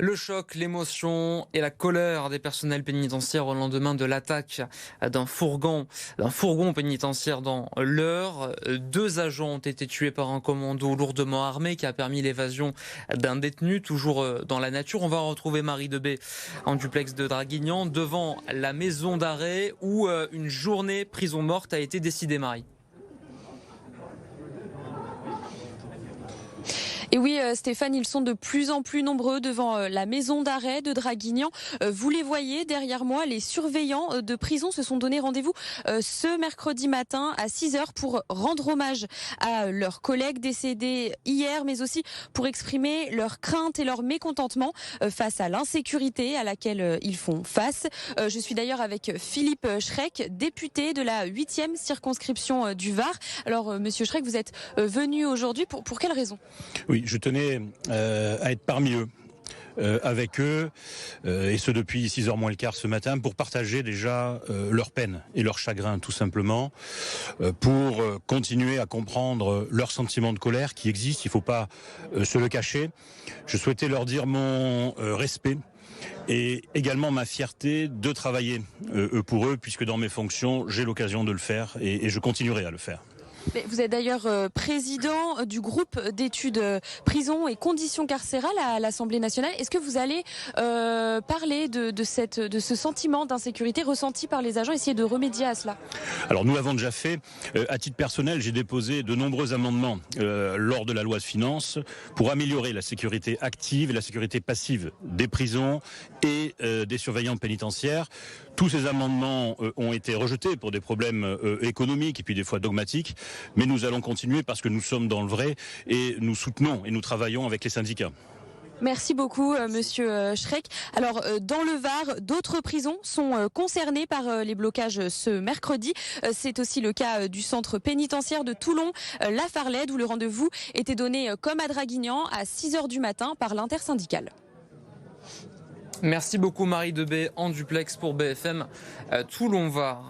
Le choc, l'émotion et la colère des personnels pénitentiaires au lendemain de l'attaque d'un fourgon pénitentiaire dans l'Eure. 2 agents ont été tués par un commando lourdement armé qui a permis l'évasion d'un détenu, toujours dans la nature. On va retrouver Marie Debay en duplex de Draguignan devant la maison d'arrêt où une journée prison morte a été décidée, Marie. Et oui, Stéphane, ils sont de plus en plus nombreux devant la maison d'arrêt de Draguignan. Vous les voyez derrière moi, les surveillants de prison se sont donné rendez-vous ce mercredi matin à 6h pour rendre hommage à leurs collègues décédés hier, mais aussi pour exprimer leurs craintes et leur mécontentement face à l'insécurité à laquelle ils font face. Je suis d'ailleurs avec Philippe Schreck, député de la 8e circonscription du Var. Alors, monsieur Schreck, vous êtes venu aujourd'hui pour quelle raison ? Oui, je tenais à être parmi eux, avec eux, et ce depuis 6h moins le quart ce matin, pour partager déjà leur peine et leur chagrin, tout simplement, pour continuer à comprendre leurs sentiments de colère qui existent, il ne faut pas se le cacher. Je souhaitais leur dire mon respect et également ma fierté de travailler pour eux, puisque dans mes fonctions, j'ai l'occasion de le faire et je continuerai à le faire. Mais vous êtes d'ailleurs président du groupe d'études prison et conditions carcérales à l'Assemblée nationale. Est-ce que vous allez parler de ce sentiment d'insécurité ressenti par les agents, essayer de remédier à cela ? Alors nous l'avons déjà fait. À titre personnel, j'ai déposé de nombreux amendements lors de la loi de finances pour améliorer la sécurité active et la sécurité passive des prisons et des surveillants pénitentiaires. Tous ces amendements ont été rejetés pour des problèmes économiques et puis des fois dogmatiques. Mais nous allons continuer parce que nous sommes dans le vrai et nous soutenons et nous travaillons avec les syndicats. Merci beaucoup, monsieur Schreck. Alors, dans le Var, d'autres prisons sont concernées par les blocages ce mercredi. C'est aussi le cas du centre pénitentiaire de Toulon, La Farlède, où le rendez-vous était donné, comme à Draguignan, à 6h du matin par l'intersyndicale. Merci beaucoup Marie Debay en duplex pour BFM Toulon Var.